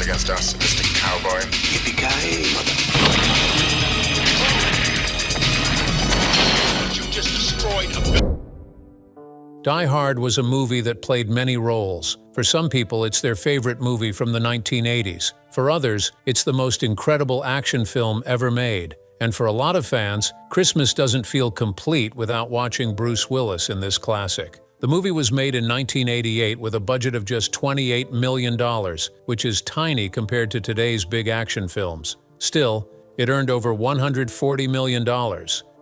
against our sadistic cowboy. Yippee-ki-yay, mother... You just destroyed a... Die Hard was a movie that played many roles. For some people, it's their favorite movie from the 1980s. For others, it's the most incredible action film ever made. And for a lot of fans, Christmas doesn't feel complete without watching Bruce Willis in this classic. The movie was made in 1988 with a budget of just $28 million, which is tiny compared to today's big action films. Still, it earned over $140 million.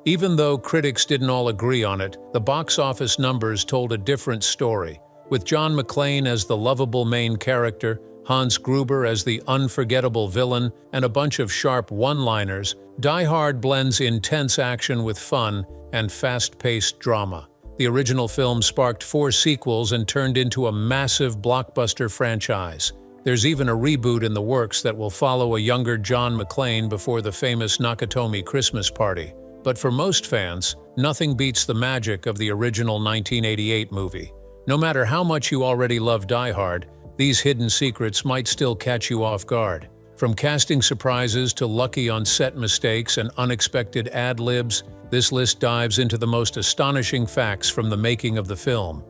Even though critics didn't all agree on it, the box office numbers told a different story. With John McClane as the lovable main character, Hans Gruber as the unforgettable villain, and a bunch of sharp one-liners, Die Hard blends intense action with fun and fast-paced drama. The original film sparked 4 sequels and turned into a massive blockbuster franchise. There's even a reboot in the works that will follow a younger John McClane before the famous Nakatomi Christmas party. But for most fans, nothing beats the magic of the original 1988 movie. No matter how much you already love Die Hard, these hidden secrets might still catch you off guard. From casting surprises to lucky on-set mistakes and unexpected ad-libs, this list dives into the most astonishing facts from the making of the film.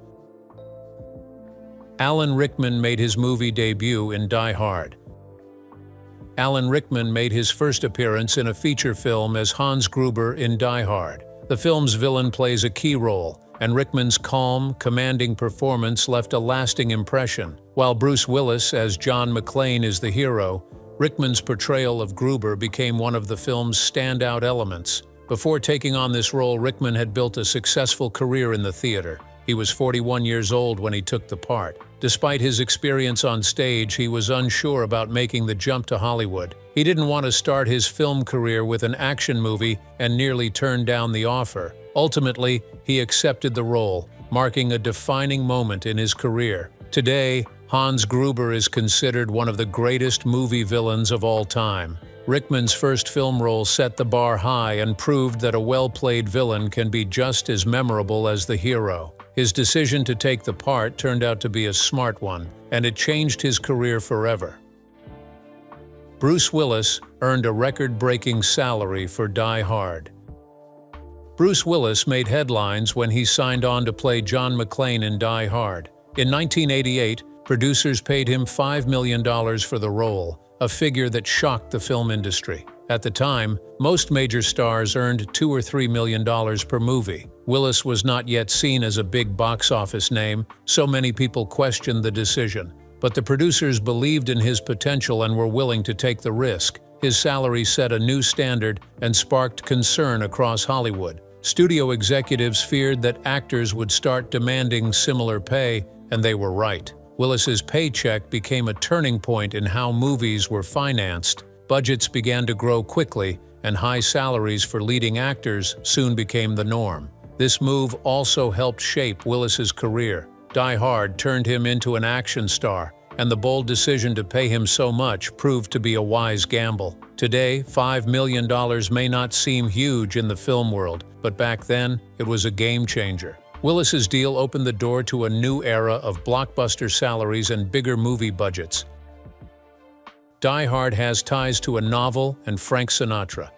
Alan Rickman made his movie debut in Die Hard. Alan Rickman made his first appearance in a feature film as Hans Gruber in Die Hard. The film's villain plays a key role, and Rickman's calm, commanding performance left a lasting impression. While Bruce Willis as John McClane is the hero, Rickman's portrayal of Gruber became one of the film's standout elements. Before taking on this role, Rickman had built a successful career in the theater. He was 41 years old when he took the part. Despite his experience on stage, he was unsure about making the jump to Hollywood. He didn't want to start his film career with an action movie and nearly turned down the offer. Ultimately, he accepted the role, marking a defining moment in his career. Today, Hans Gruber is considered one of the greatest movie villains of all time. Rickman's first film role set the bar high and proved that a well-played villain can be just as memorable as the hero. His decision to take the part turned out to be a smart one, and it changed his career forever. Bruce Willis earned a record-breaking salary for Die Hard. Bruce Willis made headlines when he signed on to play John McClane in Die Hard. In 1988, producers paid him $5 million for the role, a figure that shocked the film industry. At the time, most major stars earned $2 or $3 million per movie. Willis was not yet seen as a big box office name, so many people questioned the decision. But the producers believed in his potential and were willing to take the risk. His salary set a new standard and sparked concern across Hollywood. Studio executives feared that actors would start demanding similar pay, and they were right. Willis's paycheck became a turning point in how movies were financed. Budgets began to grow quickly, and high salaries for leading actors soon became the norm. This move also helped shape Willis's career. Die Hard turned him into an action star, and the bold decision to pay him so much proved to be a wise gamble. Today, $5 million may not seem huge in the film world, but back then, it was a game changer. Willis's deal opened the door to a new era of blockbuster salaries and bigger movie budgets. Die Hard has ties to a novel and Frank Sinatra.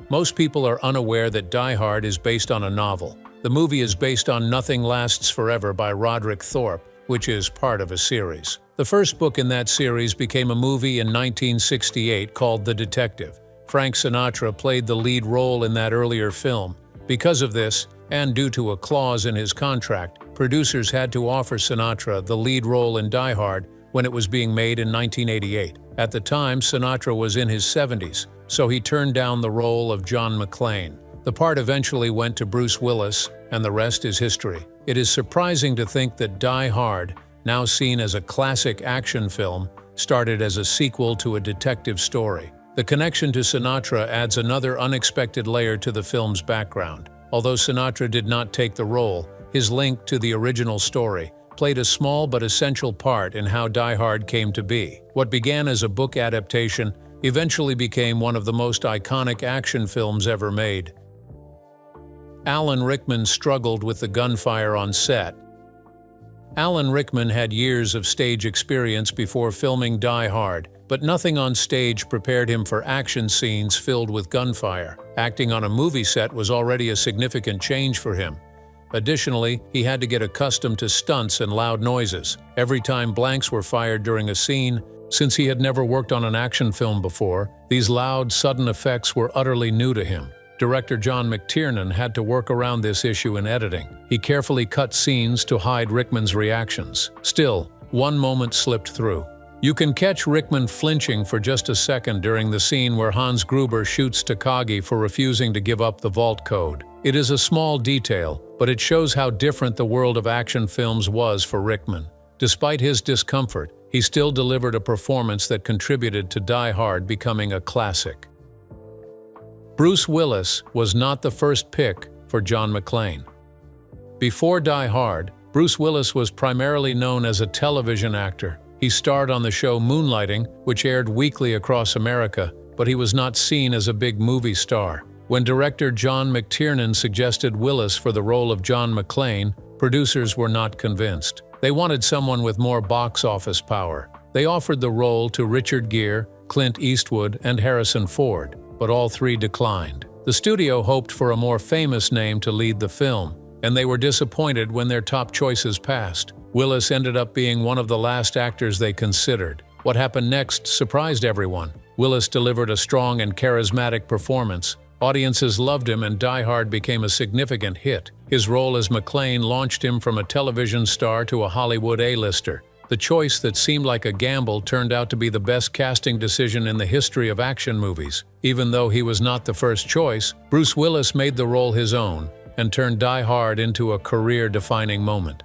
Most people are unaware that Die Hard is based on a novel. The movie is based on Nothing Lasts Forever by Roderick Thorpe, which is part of a series. The first book in that series became a movie in 1968 called The Detective. Frank Sinatra played the lead role in that earlier film. Because of this, and due to a clause in his contract, producers had to offer Sinatra the lead role in Die Hard when it was being made in 1988. At the time, Sinatra was in his 70s, so he turned down the role of John McClane. The part eventually went to Bruce Willis, and the rest is history. It is surprising to think that Die Hard, now seen as a classic action film, started as a sequel to a detective story. The connection to Sinatra adds another unexpected layer to the film's background. Although Sinatra did not take the role, his link to the original story played a small but essential part in how Die Hard came to be. What began as a book adaptation eventually became one of the most iconic action films ever made. Alan Rickman struggled with the gunfire on set. Alan Rickman had years of stage experience before filming Die Hard, but nothing on stage prepared him for action scenes filled with gunfire. Acting on a movie set was already a significant change for him. Additionally, he had to get accustomed to stunts and loud noises. Every time blanks were fired during a scene, since he had never worked on an action film before, these loud, sudden effects were utterly new to him. Director John McTiernan had to work around this issue in editing. He carefully cut scenes to hide Rickman's reactions. Still, one moment slipped through. You can catch Rickman flinching for just a second during the scene where Hans Gruber shoots Takagi for refusing to give up the vault code. It is a small detail, but it shows how different the world of action films was for Rickman. Despite his discomfort, he still delivered a performance that contributed to Die Hard becoming a classic. Bruce Willis was not the first pick for John McClane. Before Die Hard, Bruce Willis was primarily known as a television actor. He starred on the show Moonlighting, which aired weekly across America, but he was not seen as a big movie star. When director John McTiernan suggested Willis for the role of John McClane, producers were not convinced. They wanted someone with more box office power. They offered the role to Richard Gere, Clint Eastwood, and Harrison Ford, but all three declined. The studio hoped for a more famous name to lead the film, and they were disappointed when their top choices passed. Willis ended up being one of the last actors they considered. What happened next surprised everyone. Willis delivered a strong and charismatic performance. Audiences loved him, and Die Hard became a significant hit. His role as McClane launched him from a television star to a Hollywood A-lister. The choice that seemed like a gamble turned out to be the best casting decision in the history of action movies. Even though he was not the first choice, Bruce Willis made the role his own and turned Die Hard into a career-defining moment.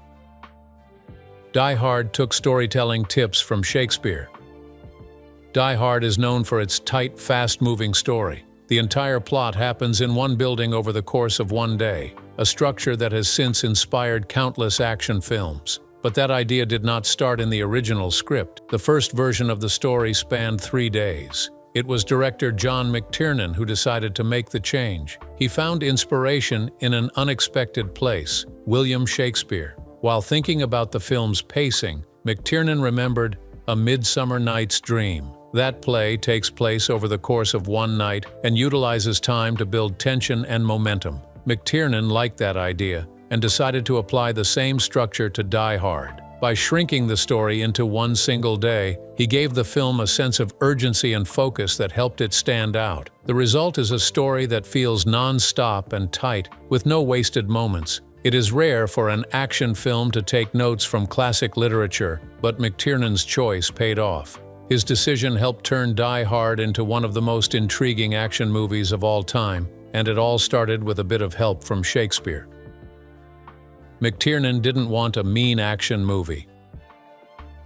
Die Hard took storytelling tips from Shakespeare. Die Hard is known for its tight, fast-moving story. The entire plot happens in one building over the course of one day, a structure that has since inspired countless action films. But that idea did not start in the original script. The first version of the story spanned 3 days. It was director John McTiernan who decided to make the change. He found inspiration in an unexpected place, William Shakespeare. While thinking about the film's pacing, McTiernan remembered A Midsummer Night's Dream. That play takes place over the course of one night and utilizes time to build tension and momentum. McTiernan liked that idea and decided to apply the same structure to Die Hard. By shrinking the story into one single day, he gave the film a sense of urgency and focus that helped it stand out. The result is a story that feels non-stop and tight, with no wasted moments. It is rare for an action film to take notes from classic literature, but McTiernan's choice paid off. His decision helped turn Die Hard into one of the most intriguing action movies of all time, and it all started with a bit of help from Shakespeare. McTiernan didn't want a mean action movie.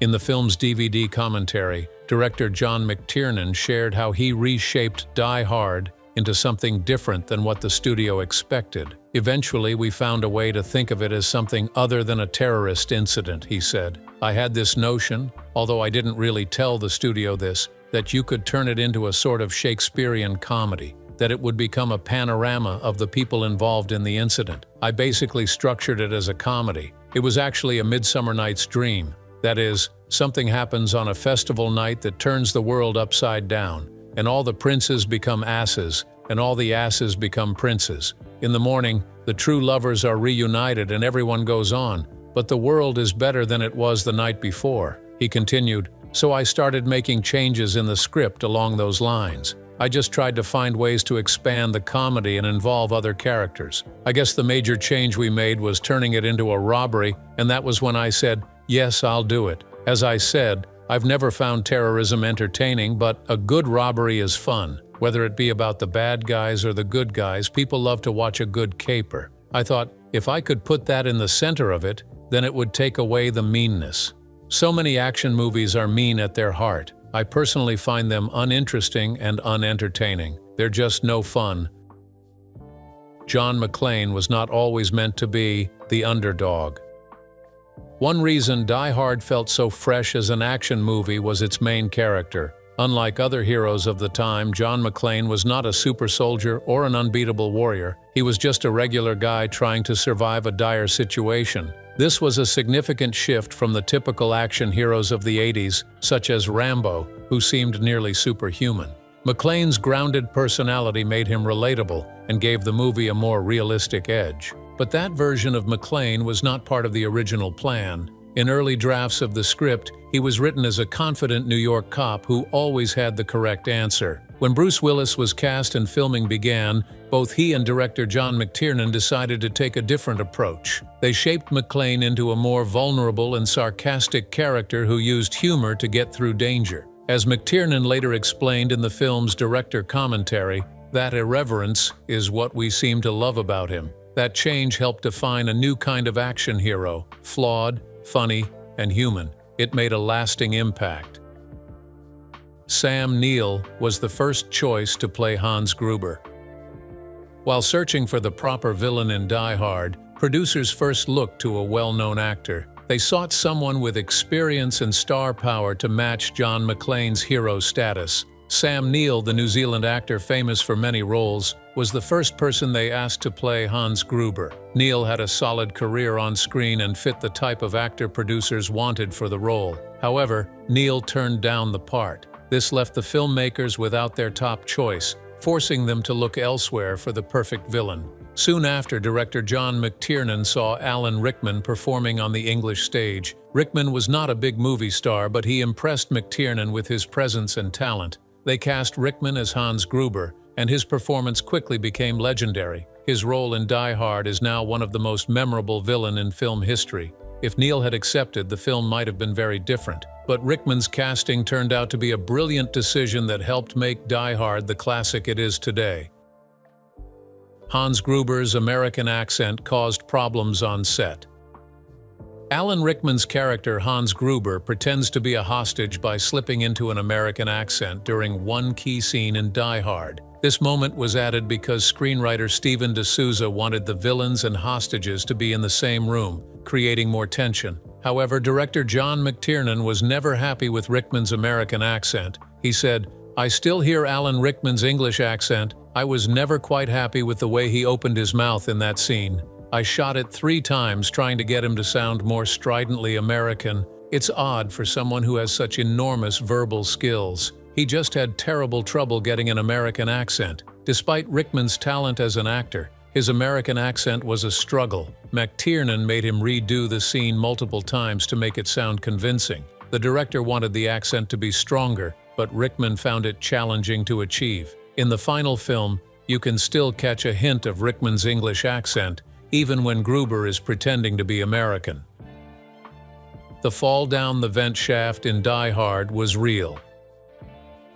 In the film's DVD commentary, director John McTiernan shared how he reshaped Die Hard into something different than what the studio expected. Eventually, we found a way to think of it as something other than a terrorist incident, he said. I had this notion, although I didn't really tell the studio this, that you could turn it into a sort of Shakespearean comedy, that it would become a panorama of the people involved in the incident. I basically structured it as a comedy. It was actually A Midsummer Night's Dream. That is, something happens on a festival night that turns the world upside down, and all the princes become asses, and all the asses become princes. In the morning, the true lovers are reunited and everyone goes on, but the world is better than it was the night before. He continued, so I started making changes in the script along those lines. I just tried to find ways to expand the comedy and involve other characters. I guess the major change we made was turning it into a robbery, and that was when I said, yes, I'll do it. As I said, I've never found terrorism entertaining, but a good robbery is fun. Whether it be about the bad guys or the good guys, people love to watch a good caper. I thought, if I could put that in the center of it, then it would take away the meanness. So many action movies are mean at their heart. I personally find them uninteresting and unentertaining. They're just no fun. John McClane was not always meant to be the underdog. One reason Die Hard felt so fresh as an action movie was its main character. Unlike other heroes of the time, John McClane was not a super soldier or an unbeatable warrior. He was just a regular guy trying to survive a dire situation. This was a significant shift from the typical action heroes of the 80s, such as Rambo, who seemed nearly superhuman. McClane's grounded personality made him relatable and gave the movie a more realistic edge. But that version of McClane was not part of the original plan. In early drafts of the script, he was written as a confident New York cop who always had the correct answer. When Bruce Willis was cast and filming began, both he and director John McTiernan decided to take a different approach. They shaped McClane into a more vulnerable and sarcastic character who used humor to get through danger. As McTiernan later explained in the film's director commentary, that irreverence is what we seem to love about him. That change helped define a new kind of action hero, flawed, funny, and human. It made a lasting impact. Sam Neill was the first choice to play Hans Gruber. While searching for the proper villain in Die Hard, producers first looked to a well-known actor. They sought someone with experience and star power to match John McClane's hero status. Sam Neill, the New Zealand actor famous for many roles, was the first person they asked to play Hans Gruber. Neill had a solid career on screen and fit the type of actor producers wanted for the role. However, Neill turned down the part. This left the filmmakers without their top choice, forcing them to look elsewhere for the perfect villain. Soon after, director John McTiernan saw Alan Rickman performing on the English stage. Rickman was not a big movie star, but he impressed McTiernan with his presence and talent. They cast Rickman as Hans Gruber, and his performance quickly became legendary. His role in Die Hard is now one of the most memorable villains in film history. If Neill had accepted, the film might have been very different. But Rickman's casting turned out to be a brilliant decision that helped make Die Hard the classic it is today. Hans Gruber's American accent caused problems on set. Alan Rickman's character Hans Gruber pretends to be a hostage by slipping into an American accent during one key scene in Die Hard. This moment was added because screenwriter Steven D'Souza wanted the villains and hostages to be in the same room, creating more tension. However, director John McTiernan was never happy with Rickman's American accent. He said, "I still hear Alan Rickman's English accent. I was never quite happy with the way he opened his mouth in that scene. I shot it 3 times trying to get him to sound more stridently American. It's odd for someone who has such enormous verbal skills. He just had terrible trouble getting an American accent." Despite Rickman's talent as an actor, his American accent was a struggle. McTiernan made him redo the scene multiple times to make it sound convincing. The director wanted the accent to be stronger, but Rickman found it challenging to achieve. In the final film, you can still catch a hint of Rickman's English accent, even when Gruber is pretending to be American. The fall down the vent shaft in Die Hard was real.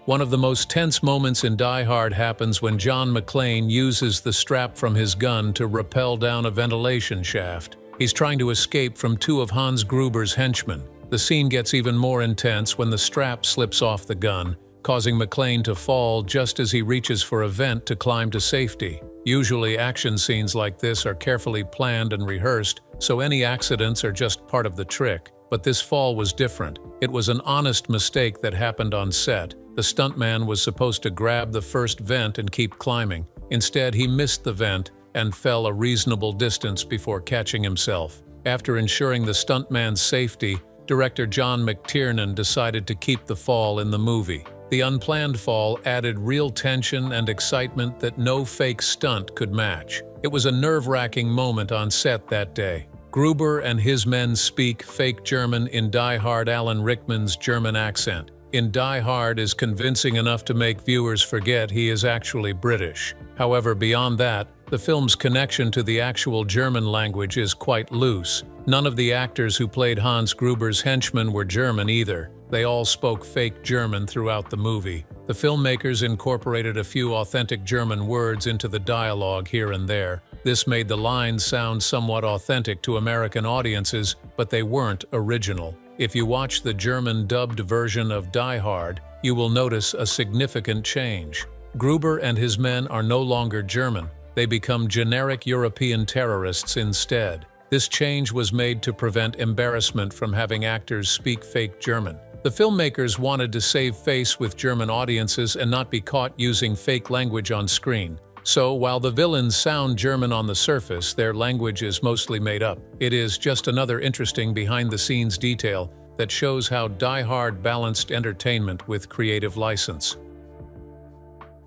One of the most tense moments in Die Hard happens when John McClane uses the strap from his gun to rappel down a ventilation shaft. He's trying to escape from 2 of Hans Gruber's henchmen. The scene gets even more intense when the strap slips off the gun, causing McClane to fall just as he reaches for a vent to climb to safety. Usually, action scenes like this are carefully planned and rehearsed, so any accidents are just part of the trick. But this fall was different. It was an honest mistake that happened on set. The stuntman was supposed to grab the first vent and keep climbing. Instead, he missed the vent and fell a reasonable distance before catching himself. After ensuring the stuntman's safety, director John McTiernan decided to keep the fall in the movie. The unplanned fall added real tension and excitement that no fake stunt could match. It was a nerve-wracking moment on set that day. Gruber and his men speak fake German in Die Hard. Alan Rickman's German accent in Die Hard is convincing enough to make viewers forget he is actually British. However, beyond that, the film's connection to the actual German language is quite loose. None of the actors who played Hans Gruber's henchmen were German either. They all spoke fake German throughout the movie. The filmmakers incorporated a few authentic German words into the dialogue here and there. This made the lines sound somewhat authentic to American audiences, but they weren't original. If you watch the German dubbed version of Die Hard, you will notice a significant change. Gruber and his men are no longer German. They become generic European terrorists instead. This change was made to prevent embarrassment from having actors speak fake German. The filmmakers wanted to save face with German audiences and not be caught using fake language on screen. So, while the villains sound German on the surface, their language is mostly made up. It is just another interesting behind-the-scenes detail that shows how Die Hard balanced entertainment with creative license.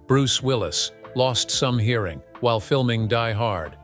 Bruce Willis lost some hearing while filming Die Hard.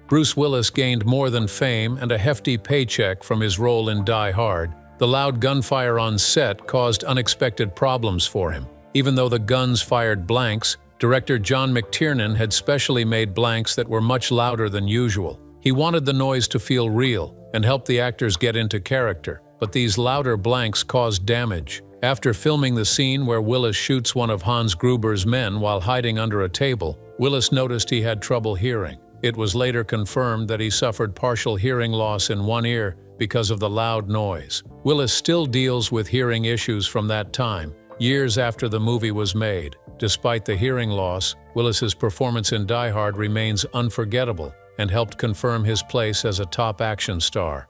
Bruce Willis gained more than fame and a hefty paycheck from his role in Die Hard. The loud gunfire on set caused unexpected problems for him. Even though the guns fired blanks, director John McTiernan had specially made blanks that were much louder than usual. He wanted the noise to feel real and help the actors get into character, but these louder blanks caused damage. After filming the scene where Willis shoots one of Hans Gruber's men while hiding under a table, Willis noticed he had trouble hearing. It was later confirmed that he suffered partial hearing loss in one ear because of the loud noise. Willis still deals with hearing issues from that time, years after the movie was made. Despite the hearing loss, Willis's performance in Die Hard remains unforgettable and helped confirm his place as a top action star.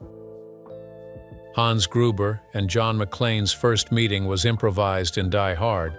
Hans Gruber and John McClane's first meeting was improvised in Die Hard.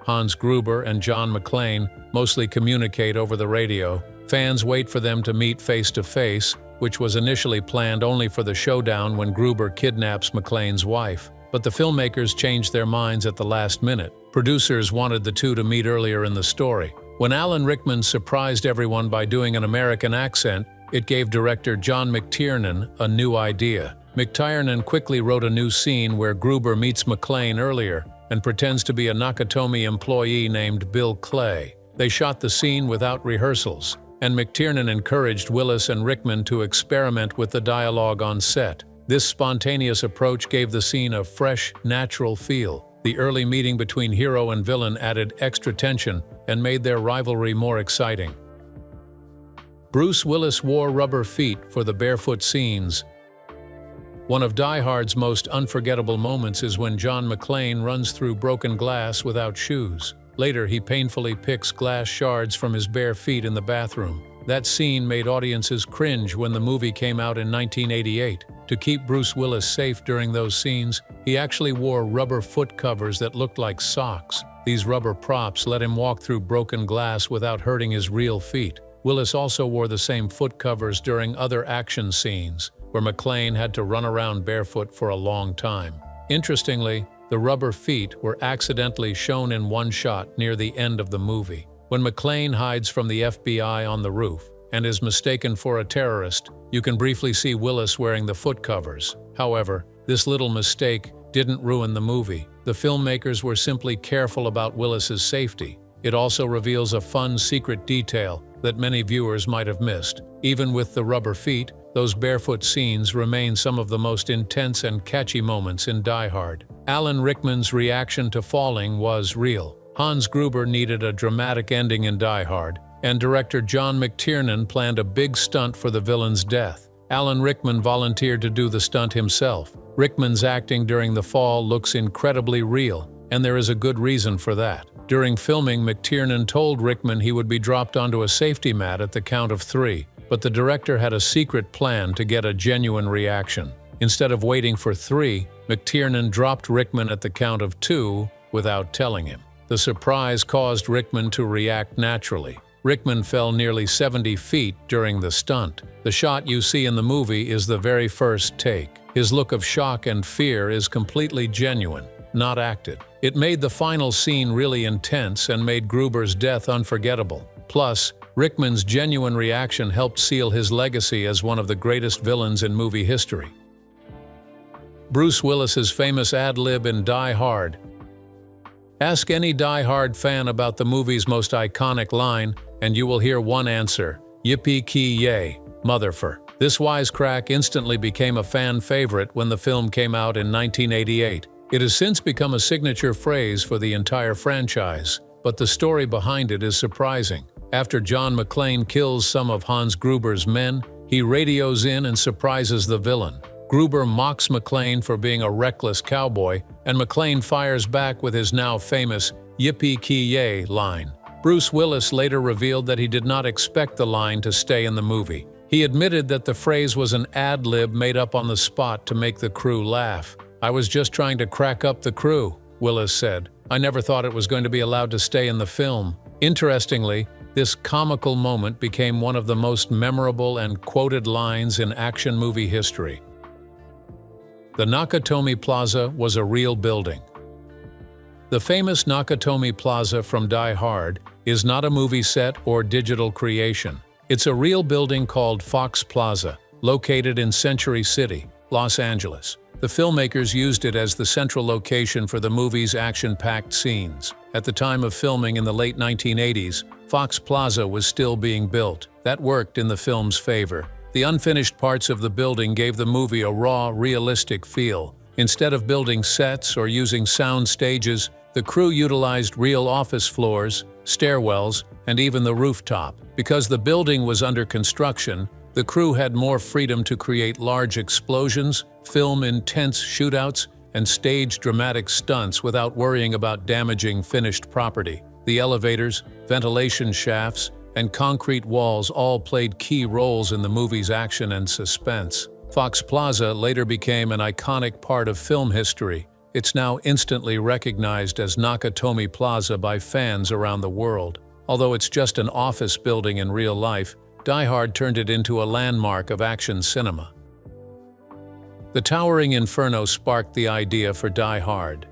Hans Gruber and John McClane mostly communicate over the radio. Fans wait for them to meet face-to-face, which was initially planned only for the showdown when Gruber kidnaps McClane's wife. But the filmmakers changed their minds at the last minute. Producers wanted the two to meet earlier in the story. When Alan Rickman surprised everyone by doing an American accent, it gave director John McTiernan a new idea. McTiernan quickly wrote a new scene where Gruber meets McClane earlier and pretends to be a Nakatomi employee named Bill Clay. They shot the scene without rehearsals, and McTiernan encouraged Willis and Rickman to experiment with the dialogue on set. This spontaneous approach gave the scene a fresh, natural feel. The early meeting between hero and villain added extra tension and made their rivalry more exciting. Bruce Willis wore rubber feet for the barefoot scenes. One of Die Hard's most unforgettable moments is when John McClane runs through broken glass without shoes. Later, he painfully picks glass shards from his bare feet in the bathroom. That scene made audiences cringe when the movie came out in 1988. To keep Bruce Willis safe during those scenes, he actually wore rubber foot covers that looked like socks. These rubber props let him walk through broken glass without hurting his real feet. Willis also wore the same foot covers during other action scenes, where McClane had to run around barefoot for a long time. Interestingly, the rubber feet were accidentally shown in one shot near the end of the movie. When McClane hides from the FBI on the roof and is mistaken for a terrorist, you can briefly see Willis wearing the foot covers. However, this little mistake didn't ruin the movie. The filmmakers were simply careful about Willis's safety. It also reveals a fun secret detail that many viewers might have missed. Even with the rubber feet, those barefoot scenes remain some of the most intense and catchy moments in Die Hard. Alan Rickman's reaction to falling was real. Hans Gruber needed a dramatic ending in Die Hard, and director John McTiernan planned a big stunt for the villain's death. Alan Rickman volunteered to do the stunt himself. Rickman's acting during the fall looks incredibly real, and there is a good reason for that. During filming, McTiernan told Rickman he would be dropped onto a safety mat at the count of 3, but the director had a secret plan to get a genuine reaction. Instead of waiting for 3, McTiernan dropped Rickman at the count of 2 without telling him. The surprise caused Rickman to react naturally. Rickman fell nearly 70 feet during the stunt. The shot you see in the movie is the very first take. His look of shock and fear is completely genuine, not acted. It made the final scene really intense and made Gruber's death unforgettable. Plus, Rickman's genuine reaction helped seal his legacy as one of the greatest villains in movie history. Bruce Willis's famous ad-lib in Die Hard. Ask any Die Hard fan about the movie's most iconic line, and you will hear one answer: yippee-ki-yay, motherfer. This wisecrack instantly became a fan favorite when the film came out in 1988. It has since become a signature phrase for the entire franchise, but the story behind it is surprising. After John McClane kills some of Hans Gruber's men, he radios in and surprises the villain. Gruber mocks McClane for being a reckless cowboy, and McClane fires back with his now famous yippee-ki-yay line. Bruce Willis later revealed that he did not expect the line to stay in the movie. He admitted that the phrase was an ad-lib made up on the spot to make the crew laugh. "I was just trying to crack up the crew," Willis said. "I never thought it was going to be allowed to stay in the film." Interestingly, this comical moment became one of the most memorable and quoted lines in action movie history. The Nakatomi Plaza was a real building. The famous Nakatomi Plaza from Die Hard is not a movie set or digital creation. It's a real building called Fox Plaza, located in Century City, Los Angeles. The filmmakers used it as the central location for the movie's action-packed scenes. At the time of filming in the late 1980s, Fox Plaza was still being built. That worked in the film's favor. The unfinished parts of the building gave the movie a raw, realistic feel. Instead of building sets or using sound stages, the crew utilized real office floors, stairwells, and even the rooftop. Because the building was under construction, the crew had more freedom to create large explosions, film intense shootouts, and stage dramatic stunts without worrying about damaging finished property. The elevators, ventilation shafts, and concrete walls all played key roles in the movie's action and suspense. Fox Plaza later became an iconic part of film history. It's now instantly recognized as Nakatomi Plaza by fans around the world. Although it's just an office building in real life, Die Hard turned it into a landmark of action cinema. The towering inferno sparked the idea for Die Hard.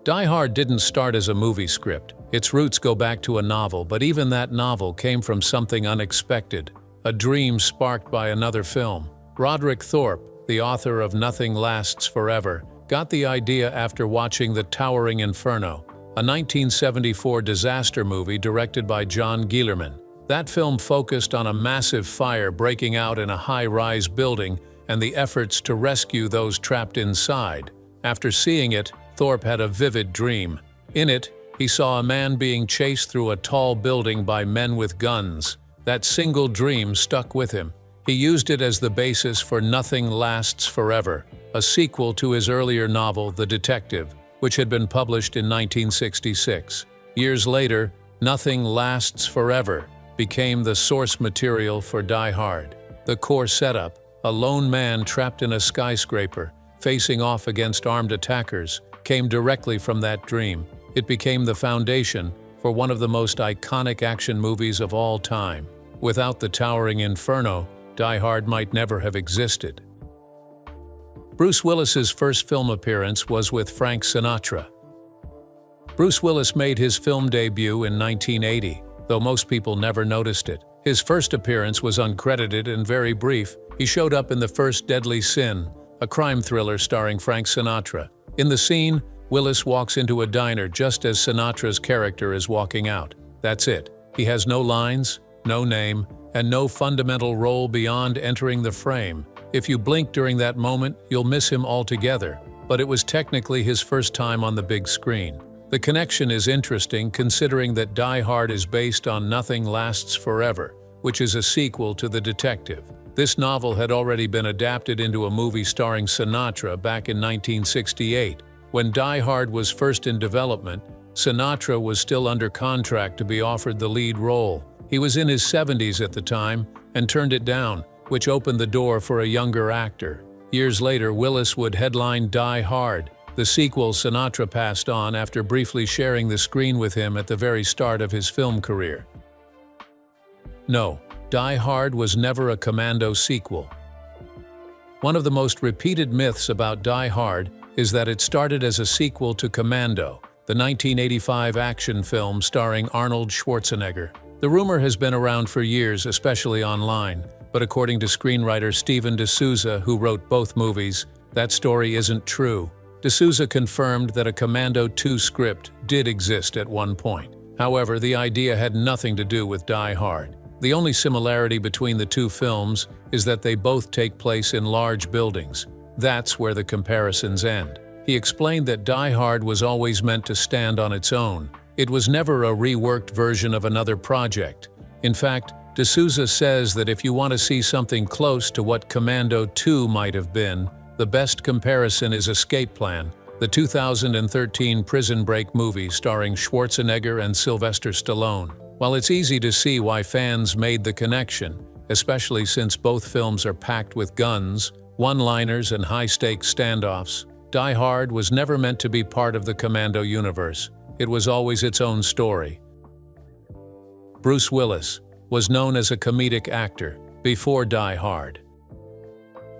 Die Hard didn't start as a movie script. Its roots go back to a novel, but even that novel came from something unexpected, a dream sparked by another film. Roderick Thorpe, the author of Nothing Lasts Forever, got the idea after watching The Towering Inferno, a 1974 disaster movie directed by John Guillermin. That film focused on a massive fire breaking out in a high-rise building and the efforts to rescue those trapped inside. After seeing it, Thorpe had a vivid dream. In it, he saw a man being chased through a tall building by men with guns. That single dream stuck with him. He used it as the basis for Nothing Lasts Forever, a sequel to his earlier novel, The Detective, which had been published in 1966. Years later, Nothing Lasts Forever became the source material for Die Hard. The core setup, a lone man trapped in a skyscraper, facing off against armed attackers, came directly from that dream. It became the foundation for one of the most iconic action movies of all time. Without the towering inferno, Die Hard might never have existed. Bruce Willis's first film appearance was with Frank Sinatra. Bruce Willis made his film debut in 1980, though most people never noticed it. His first appearance was uncredited and very brief. He showed up in The First Deadly Sin, a crime thriller starring Frank Sinatra. In the scene, Willis walks into a diner just as Sinatra's character is walking out. That's it. He has no lines, no name, and no fundamental role beyond entering the frame. If you blink during that moment, you'll miss him altogether. But it was technically his first time on the big screen. The connection is interesting considering that Die Hard is based on Nothing Lasts Forever, which is a sequel to The Detective. This novel had already been adapted into a movie starring Sinatra back in 1968. When Die Hard was first in development, Sinatra was still under contract to be offered the lead role. He was in his 70s at the time and turned it down, which opened the door for a younger actor. Years later, Willis would headline Die Hard, the sequel Sinatra passed on after briefly sharing the screen with him at the very start of his film career. No, Die Hard was never a Commando sequel. One of the most repeated myths about Die Hard is that it started as a sequel to Commando, the 1985 action film starring Arnold Schwarzenegger. The rumor has been around for years, especially online, but according to screenwriter Steven D'Souza, who wrote both movies, that story isn't true. D'Souza confirmed that a Commando 2 script did exist at one point. However, the idea had nothing to do with Die Hard. The only similarity between the two films is that they both take place in large buildings. That's where the comparisons end. He explained that Die Hard was always meant to stand on its own. It was never a reworked version of another project. In fact, D'Souza says that if you want to see something close to what Commando 2 might have been, the best comparison is Escape Plan, the 2013 prison break movie starring Schwarzenegger and Sylvester Stallone. While it's easy to see why fans made the connection, especially since both films are packed with guns, one-liners, and high-stakes standoffs, Die Hard was never meant to be part of the Commando universe. It was always its own story. Bruce Willis, was known as a comedic actor before Die Hard.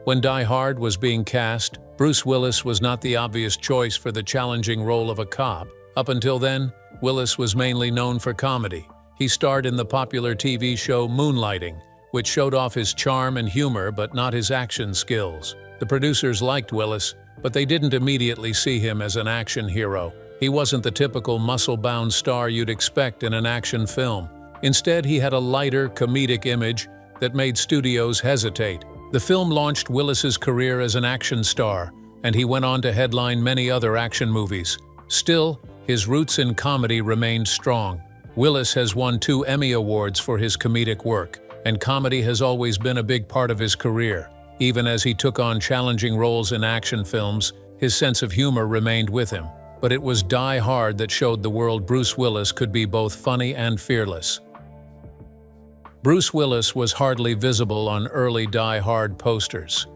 When Die Hard was being cast, Bruce Willis was not the obvious choice for the challenging role of a cop. Up until then, Willis was mainly known for comedy. He starred in the popular TV show Moonlighting, which showed off his charm and humor but not his action skills. The producers liked Willis, but they didn't immediately see him as an action hero. He wasn't the typical muscle-bound star you'd expect in an action film. Instead, he had a lighter, comedic image that made studios hesitate. The film launched Willis's career as an action star, and he went on to headline many other action movies. Still, his roots in comedy remained strong. Willis has won 2 Emmy Awards for his comedic work, and comedy has always been a big part of his career. Even as he took on challenging roles in action films, his sense of humor remained with him. But it was Die Hard that showed the world Bruce Willis could be both funny and fearless. Bruce Willis was hardly visible on early Die Hard posters.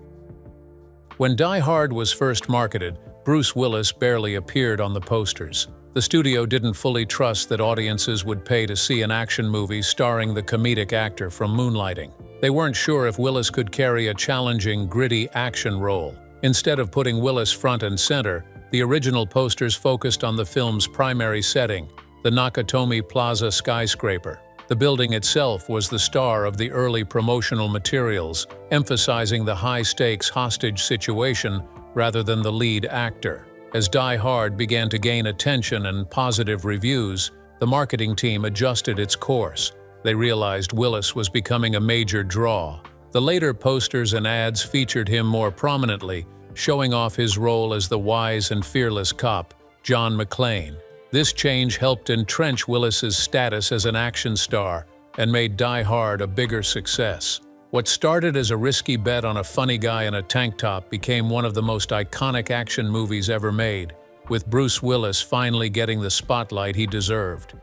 When Die Hard was first marketed, Bruce Willis barely appeared on the posters. The studio didn't fully trust that audiences would pay to see an action movie starring the comedic actor from Moonlighting. They weren't sure if Willis could carry a challenging, gritty action role. Instead of putting Willis front and center, the original posters focused on the film's primary setting, the Nakatomi Plaza skyscraper. The building itself was the star of the early promotional materials, emphasizing the high-stakes hostage situation rather than the lead actor. As Die Hard began to gain attention and positive reviews, the marketing team adjusted its course. They realized Willis was becoming a major draw. The later posters and ads featured him more prominently, showing off his role as the wise and fearless cop, John McClane. This change helped entrench Willis's status as an action star and made Die Hard a bigger success. What started as a risky bet on a funny guy in a tank top became one of the most iconic action movies ever made, with Bruce Willis finally getting the spotlight he deserved.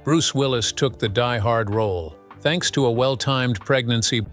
Bruce Willis took the Die Hard role. Thanks to a well-timed pregnancy,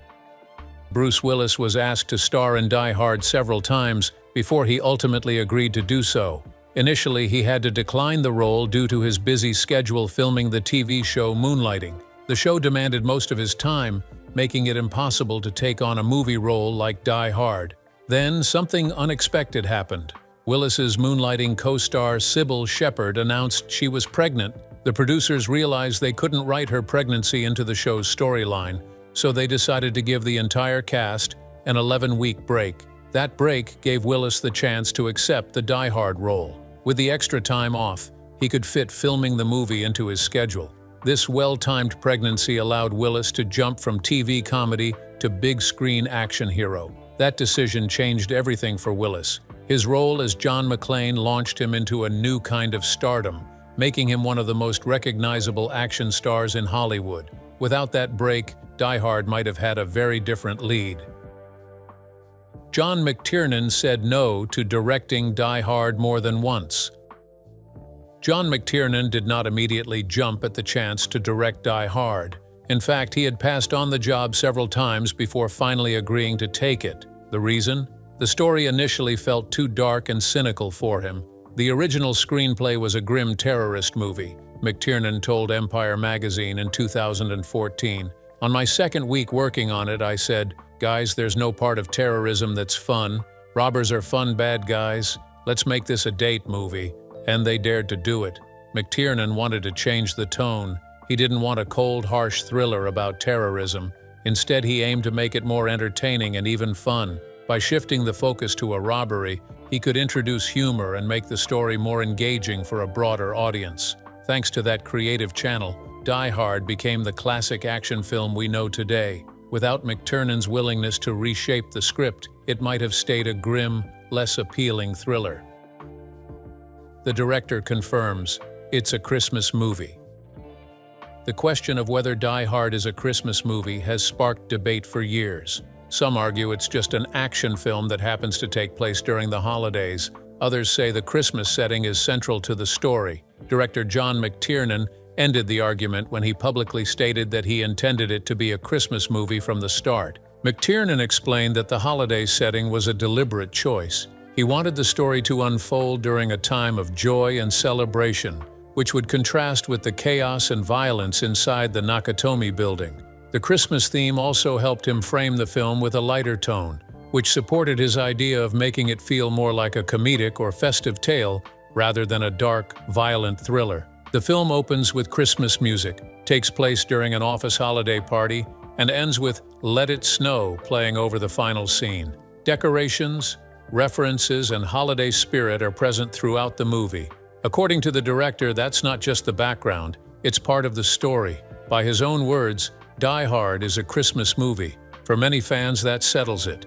Bruce Willis was asked to star in Die Hard several times before he ultimately agreed to do so. Initially, he had to decline the role due to his busy schedule filming the TV show Moonlighting. The show demanded most of his time, making it impossible to take on a movie role like Die Hard. Then, something unexpected happened. Willis's Moonlighting co-star Sybil Shepherd announced she was pregnant. The producers realized they couldn't write her pregnancy into the show's storyline, so they decided to give the entire cast an 11-week break. That break gave Willis the chance to accept the Die Hard role. With the extra time off, he could fit filming the movie into his schedule. This well-timed pregnancy allowed Willis to jump from TV comedy to big-screen action hero. That decision changed everything for Willis. His role as John McClane launched him into a new kind of stardom, making him one of the most recognizable action stars in Hollywood. Without that break, Die Hard might have had a very different lead. John McTiernan said no to directing Die Hard more than once. John McTiernan did not immediately jump at the chance to direct Die Hard. In fact, he had passed on the job several times before finally agreeing to take it. The reason? The story initially felt too dark and cynical for him. The original screenplay was a grim terrorist movie, McTiernan told Empire magazine in 2014. On my second week working on it, I said, "Guys, there's no part of terrorism that's fun. Robbers are fun bad guys. Let's make this a date movie." And they dared to do it. McTiernan wanted to change the tone. He didn't want a cold, harsh thriller about terrorism. Instead, he aimed to make it more entertaining and even fun. By shifting the focus to a robbery, he could introduce humor and make the story more engaging for a broader audience. Thanks to that creative channel, Die Hard became the classic action film we know today. Without McTiernan's willingness to reshape the script, it might have stayed a grim, less appealing thriller. The director confirms, it's a Christmas movie. The question of whether Die Hard is a Christmas movie has sparked debate for years. Some argue it's just an action film that happens to take place during the holidays. Others say the Christmas setting is central to the story. Director John McTiernan ended the argument when he publicly stated that he intended it to be a Christmas movie from the start. McTiernan explained that the holiday setting was a deliberate choice. He wanted the story to unfold during a time of joy and celebration, which would contrast with the chaos and violence inside the Nakatomi building. The Christmas theme also helped him frame the film with a lighter tone, which supported his idea of making it feel more like a comedic or festive tale rather than a dark, violent thriller. The film opens with Christmas music, takes place during an office holiday party, and ends with "Let It Snow" playing over the final scene. Decorations, references, and holiday spirit are present throughout the movie. According to the director, that's not just the background, it's part of the story. By his own words, Die Hard is a Christmas movie. For many fans, that settles it.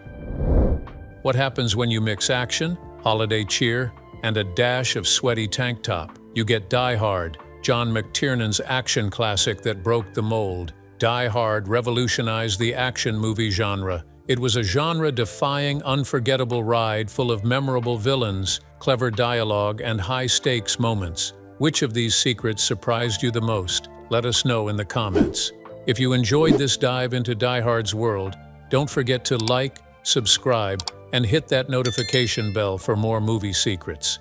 What happens when you mix action, holiday cheer, and a dash of sweaty tank top? You get Die Hard, John McTiernan's action classic that broke the mold. Die Hard revolutionized the action movie genre. It was a genre-defying, unforgettable ride full of memorable villains, clever dialogue, and high-stakes moments. Which of these secrets surprised you the most? Let us know in the comments. If you enjoyed this dive into Die Hard's world, don't forget to like, subscribe, and hit that notification bell for more movie secrets.